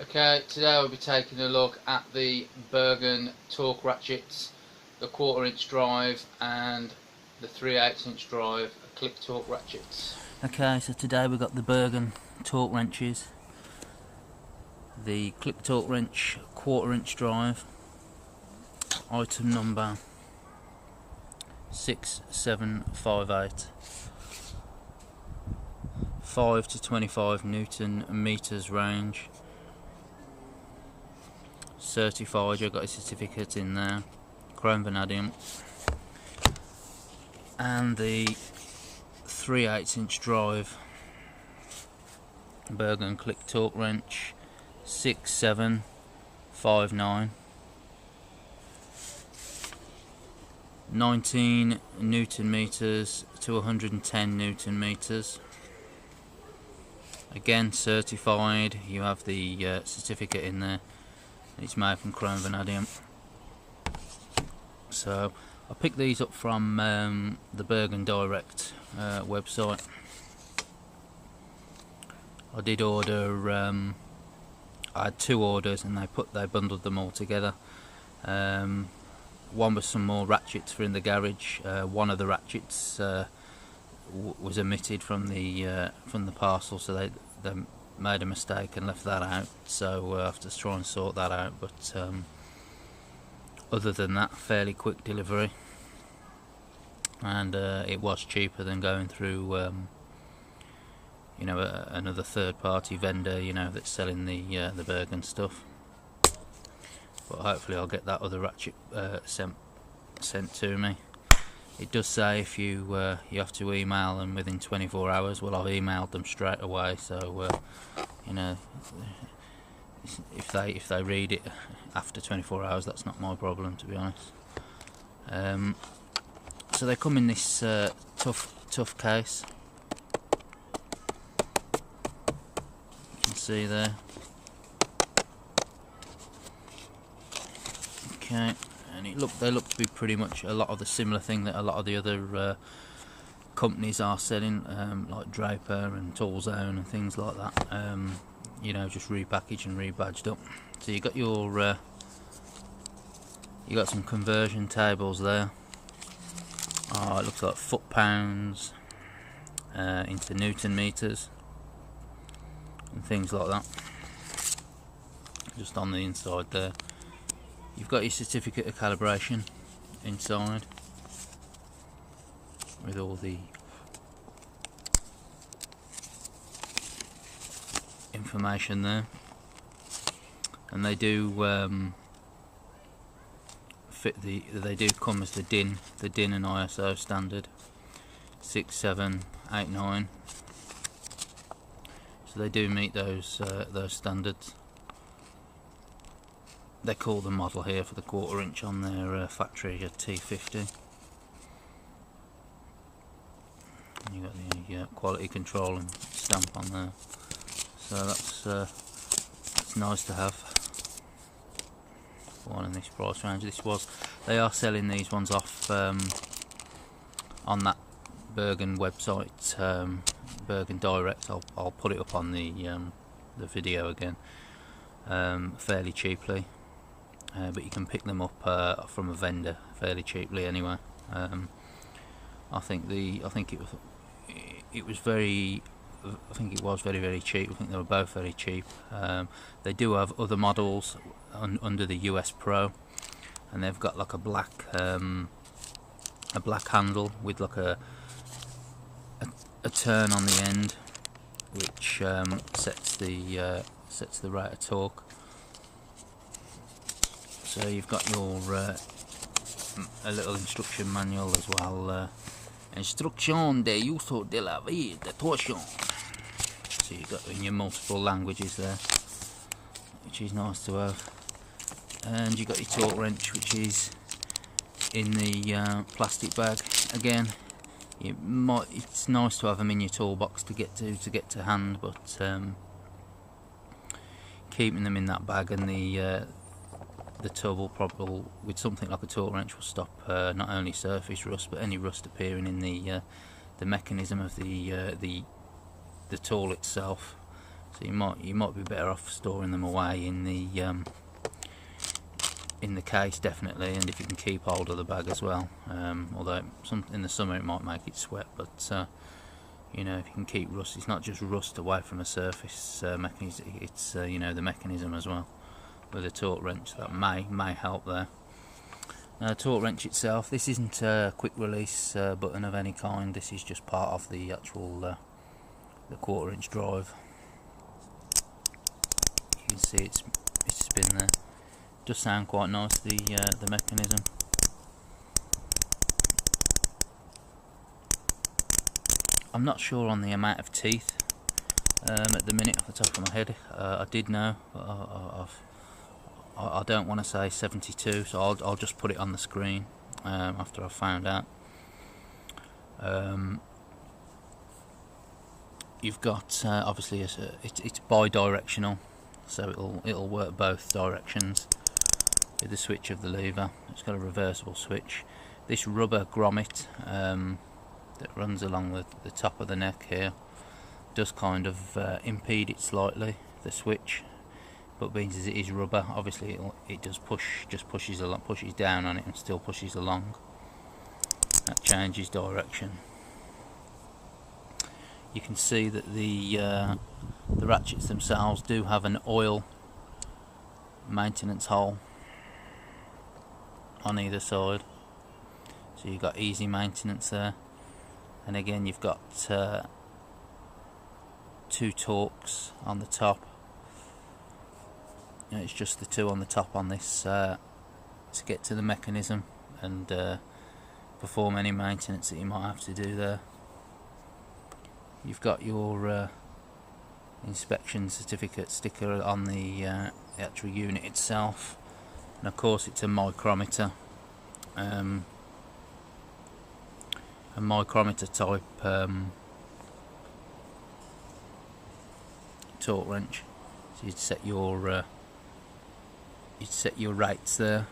Okay, today we'll be taking a look at the Bergen torque ratchets, the 1/4 inch drive and the 3/8 inch drive click torque ratchets. Okay, so today we've got the Bergen torque wrenches, the click torque wrench 1/4 inch drive, item number 6758, 5 to 25 Newton meters range, certified. You've got a certificate in there, chrome vanadium, and the 3/8 inch drive Bergen click torque wrench 6759, 19 Newton meters to 110 Newton meters. Again certified. You have the certificate in there. It's made from chrome vanadium. So I picked these up from the Bergen Direct website. I did order. I had 2 orders, and they bundled them all together. One was some more ratchets for in the garage. One of the ratchets was omitted from the parcel, so they made a mistake and left that out. So I have to try and sort that out. But other than that, fairly quick delivery, and it was cheaper than going through another third-party vendor, that's selling the Bergen stuff. But hopefully I'll get that other ratchet sent to me. It does say if you have to email them within 24 hours. Well, I've emailed them straight away, so if they read it after 24 hours, that's not my problem, to be honest. So they come in this tough case. You can see there. Okay, and they look to be pretty much a lot of the similar thing that a lot of the other companies are selling, like Draper and Tool Zone and things like that. Just repackaged and rebadged up. So you got your you got some conversion tables there. It looks like foot-pounds into Newton meters and things like that. Just on the inside there. You've got your certificate of calibration inside with all the information there, and they do they do come as the DIN and ISO standard 6789. So they do meet those standards. They call the model here for the 1/4 inch on their factory a T50. And you got the quality control and stamp on there. So that's nice to have. One in this price range. They are selling these ones off on that Bergen website, Bergen Direct. I'll put it up on the video again, fairly cheaply. But you can pick them up from a vendor fairly cheaply anyway. I think it was very cheap. I think they were both very cheap. They do have other models under the US Pro, and they've got like a black handle with like a turn on the end, which sets the rate of torque. So you've got your a little instruction manual as well. Instruction de uso de la vie de torsion. So you've got in your multiple languages there, which is nice to have. And you've got your torque wrench, which is in the plastic bag. Again, it's nice to have them in your toolbox to get to hand, but keeping them in that bag and the tub will probably, with something like a torque wrench, will stop not only surface rust but any rust appearing in the mechanism of the tool itself. So you might be better off storing them away in the case, definitely, and if you can keep hold of the bag as well. Although in the summer it might make it sweat, but you know, if you can keep rust, it's not just rust away from a surface mechanism, it's you know, the mechanism as well with a torque wrench. That may help there. Now, the torque wrench itself, this isn't a quick release button of any kind. This is just part of the actual the 1/4 inch drive. You can see it's spin there. It does sound quite nice, the mechanism. I'm not sure on the amount of teeth at the minute off the top of my head. I did know, but I don't want to say 72, so I'll just put it on the screen after I've found out. You've got obviously it's bi-directional, so it'll work both directions with the switch of the lever. It's got a reversible switch. This rubber grommet that runs along the top of the neck here does kind of impede it slightly, the switch, but being as it is rubber, obviously it does pushes down on it and still pushes along. That changes direction. You can see that the ratchets themselves do have an oil maintenance hole on either side, so you've got easy maintenance there. And again, you've got 2 torques on the top. It's just the 2 on the top on this to get to the mechanism and perform any maintenance that you might have to do there. You've got your inspection certificate sticker on the actual unit itself, and of course it's a micrometer. A micrometer type torque wrench. So you'd set your rates there.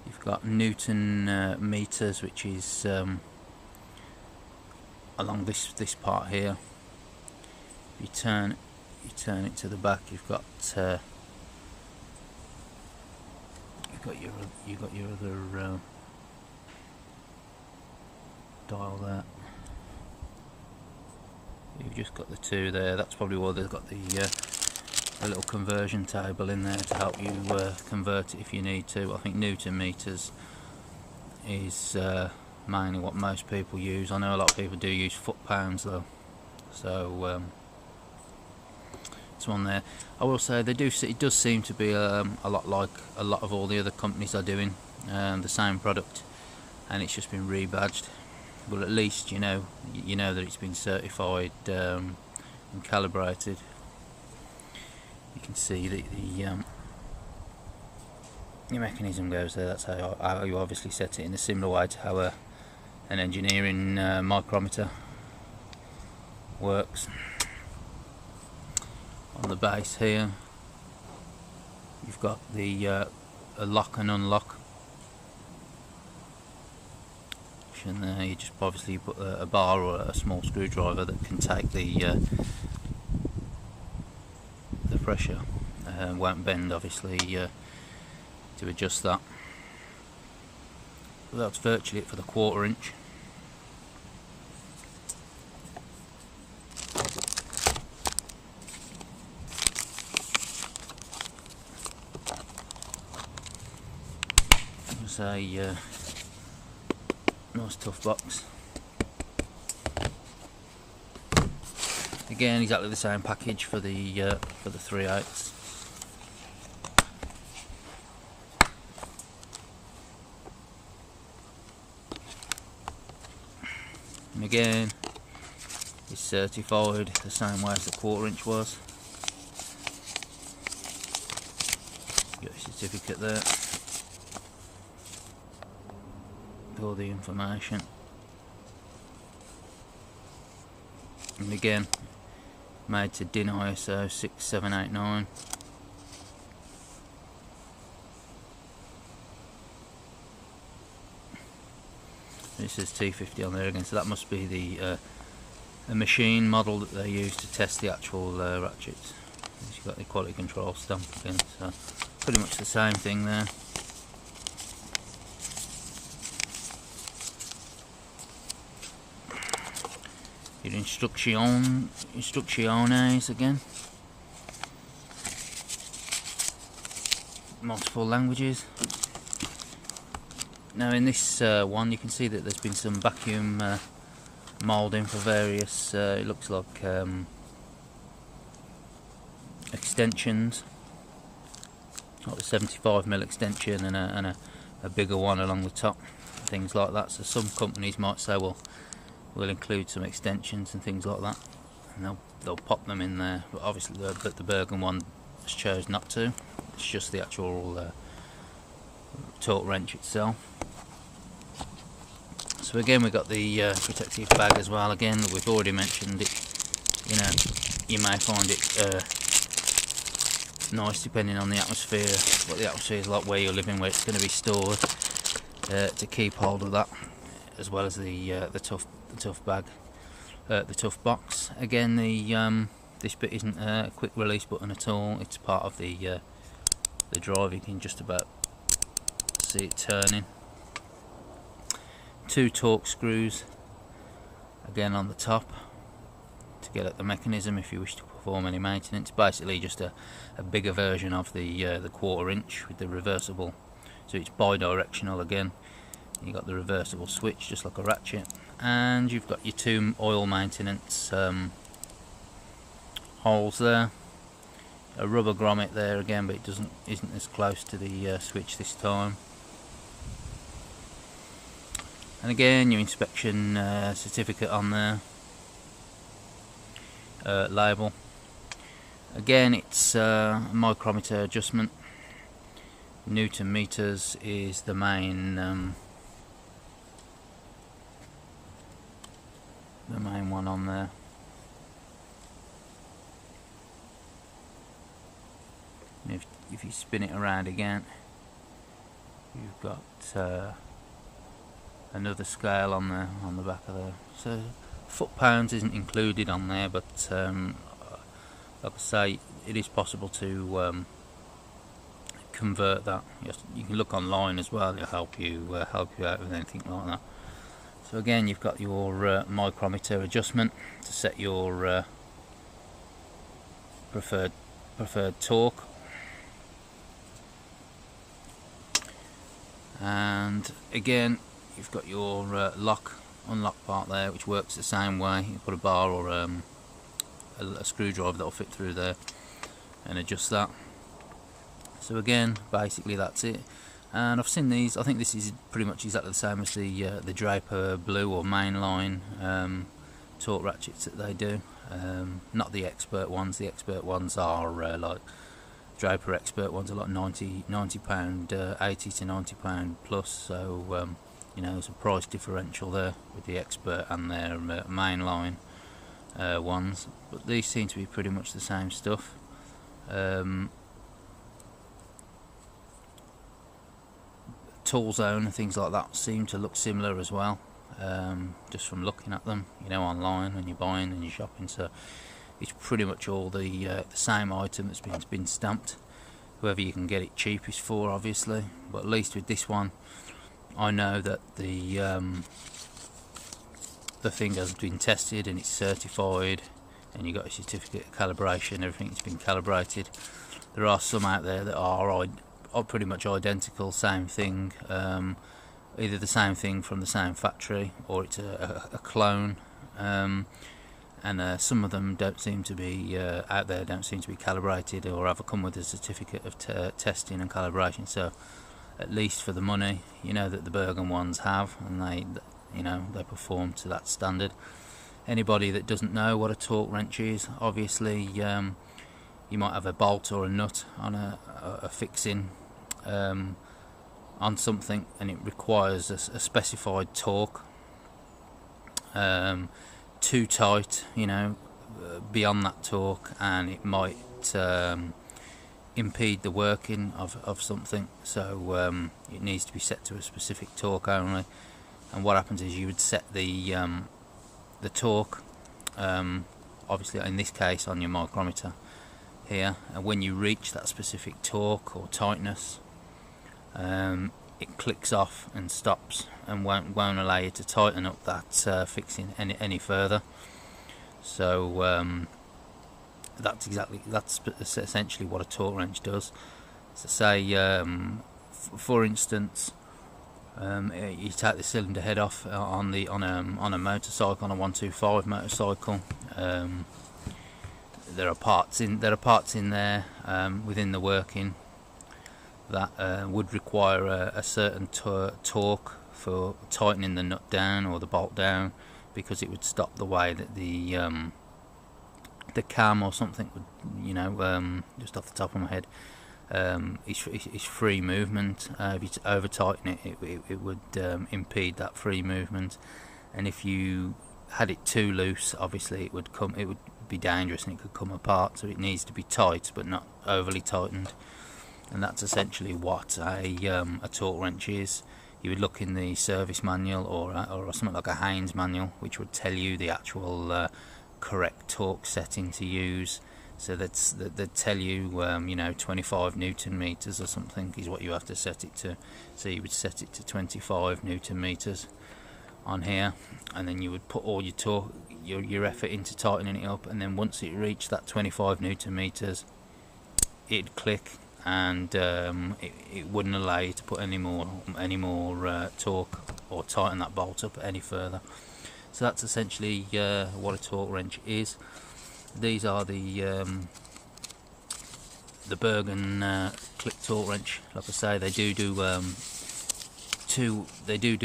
You've got Newton meters, which is along this part here. If you turn it to the back, you've got your other dial there. You've just got the 2 there. That's probably why they've got the little conversion table in there to help you convert it if you need to. I think Newton meters is mainly what most people use. I know a lot of people do use foot pounds though, so it's on there. I will say it does seem to be a lot like a lot of all the other companies are doing the same product, and it's just been rebadged. But at least you know that it's been certified and calibrated. You can see that the mechanism goes there. That's how you obviously set it, in a similar way to how an engineering micrometer works. On the base here, you've got the a lock and unlock. And there you just obviously put a bar or a small screwdriver that can take the pressure. Won't bend obviously to adjust that. But that's virtually it for the 1/4 inch. It's a nice tough box. Again, exactly the same package for the 3/8. And again, it's certified the same way as the 1/4 inch was. Got a certificate there. All the information, and again made to DIN ISO 6789. It says T50 on there again, so that must be the machine model that they use to test the actual ratchets. You've got the quality control stamp again, so pretty much the same thing there. Your instrucciones again, multiple languages. Now in this one you can see that there's been some vacuum moulding for various, it looks like extensions, like the 75mm extension and a bigger one along the top, things like that. So some companies might say, well, we'll include some extensions and things like that, and they'll pop them in there, but obviously the Bergen one has chose not to. It's just the actual torque wrench itself. So again we've got the protective bag as well. Again, we've already mentioned it, you know, you may find it nice depending on the atmosphere, what the atmosphere is like where you're living, where it's going to be stored, to keep hold of that, as well as the tough bag, the tough box. Again, this bit isn't a quick release button at all. It's part of the drive. You can just about see it turning. 2 torque screws again on the top to get at the mechanism if you wish to perform any maintenance. Basically just a bigger version of the 1/4 inch with the reversible, so it's bi-directional again. You got the reversible switch just like a ratchet, and you've got your 2 oil maintenance holes there. A rubber grommet there again, but it isn't as close to the switch this time. And again, your inspection certificate on there, label. Again, it's a micrometer adjustment. Newton meters is the main one on there. And if you spin it around again, you've got another scale on there on the back of there. So foot-pounds isn't included on there, but like I say, it is possible to convert that. You can look online as well. It'll help you out with anything like that. So again, you've got your micrometer adjustment to set your preferred torque, and again you've got your unlock part there, which works the same way. You put a bar or a screwdriver that'll fit through there and adjust that. So again, basically that's it. And I've seen these. I think this is pretty much exactly the same as the Draper Blue or mainline torque ratchets that they do. Not the expert ones. The expert ones are like Draper expert ones are like £90, 80 to £90 plus. So you know, there's a price differential there with the expert and their mainline ones, but these seem to be pretty much the same stuff. Tool zone and things like that seem to look similar as well, just from looking at them, you know, online when you're buying and you're shopping. So it's pretty much all the same item that's been stamped, whoever you can get it cheapest for, obviously. But at least with this one, I know that the thing has been tested and it's certified, and you got a certificate of calibration. Everything's been calibrated. There are some out there that are pretty much identical, same thing, either the same thing from the same factory or it's a clone, and some of them don't seem to be out there, don't seem to be calibrated or ever come with a certificate of testing and calibration. So at least for the money, you know, that the Bergen ones have, and they perform to that standard. Anybody that doesn't know what a torque wrench is, obviously you might have a bolt or a nut on a fixing on something, and it requires a specified torque. Too tight, you know, beyond that torque, and it might impede the working of something. So it needs to be set to a specific torque only. And what happens is you would set the torque, obviously in this case on your micrometer, here, and when you reach that specific torque or tightness, it clicks off and stops and won't allow you to tighten up that fixing any further. So that's essentially what a torque wrench does. So say for instance, you take the cylinder head off on a motorcycle, on a 125 motorcycle. There are parts in there within the working that would require a certain torque for tightening the nut down or the bolt down, because it would stop the way that the cam or something would, just off the top of my head, is free movement. If you over tighten it would impede that free movement, and if you had it too loose, obviously it would be dangerous and it could come apart. So it needs to be tight but not overly tightened, and that's essentially what a torque wrench is. You would look in the service manual or something like a Haynes manual, which would tell you the actual correct torque setting to use. So they'd tell you, 25 Newton meters or something is what you have to set it to. So you would set it to 25 Newton meters on here, and then you would put all your torque, your effort into tightening it up, and then once it reached that 25 Newton meters, it'd click, and it wouldn't allow you to put any more torque or tighten that bolt up any further. So that's essentially what a torque wrench is. These are the Bergen click torque wrench. Like I say, they do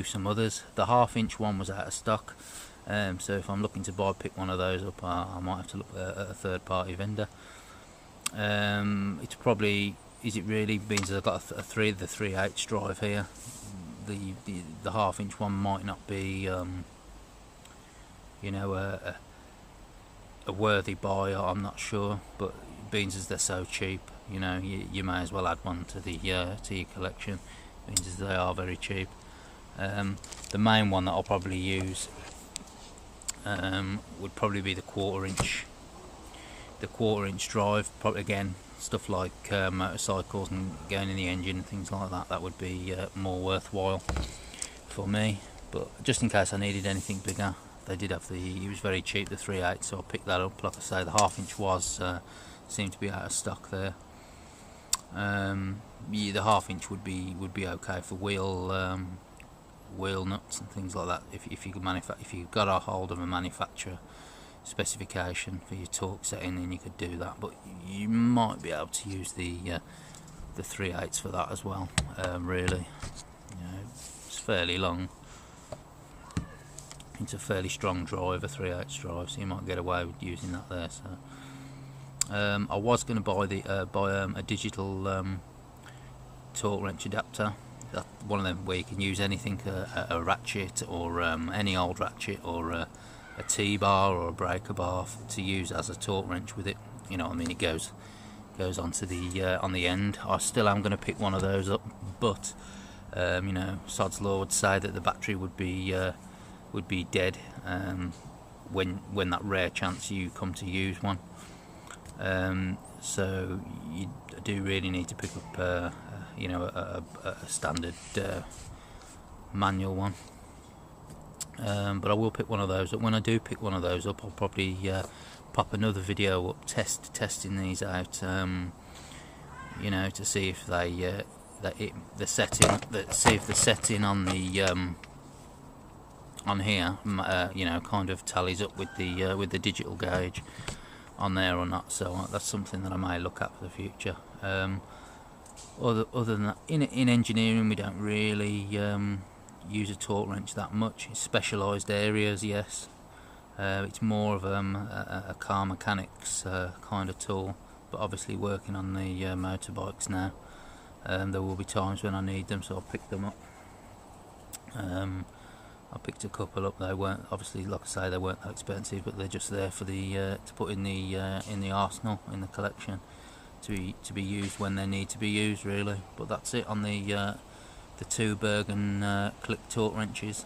some others. The 1/2 inch one was out of stock, so if I'm looking to pick one of those up, I might have to look at a third party vendor. It's probably, is it really, means I've got the 3/8 drive here. The 1/2 inch one might not be a worthy buy, I'm not sure, but being as they're so cheap, you may as well add one to your collection, being as they are very cheap. The main one that I'll probably use would probably be the 1/4 inch drive. Probably, again, stuff like motorcycles and going in the engine and things like that, that would be more worthwhile for me. But just in case I needed anything bigger, they did have it was very cheap, the 3/8, so I picked that up. Like I say, the 1/2 inch seemed to be out of stock there. The 1/2 inch would be okay for wheel nuts and things like that. If you got a hold of a manufacturer specification for your torque setting, then you could do that. But you might be able to use the 3/8 for that as well. Really, it's fairly long. It's a fairly strong drive, a 3/8 drive, so you might get away with using that there. So I was going to buy a digital torque wrench adapter. That's one of them where you can use anything, a ratchet or any old ratchet, or a T-bar or a breaker bar to use as a torque wrench with it. It goes onto on the end. I still am going to pick one of those up, but sod's law would say that the battery would be dead when that rare chance you come to use one. So you do really need to pick up a standard manual one. But I will pick one of those up. When I do pick one of those up, I'll probably pop another video up testing these out, to see if see if the setting on the on here kind of tallies up with the digital gauge on there or not. So that's something that I may look at for the future. Other than that, in engineering, we don't really use a torque wrench that much. It's specialised areas, yes. It's more of a car mechanics kind of tool, but obviously working on the motorbikes now, there will be times when I need them, so I'll pick them up. I picked a couple up. They weren't, obviously, like I say, they weren't that expensive, but they're just there for to put in the arsenal, in the collection, to be used when they need to be used, really. But that's it on the two Bergen click torque wrenches.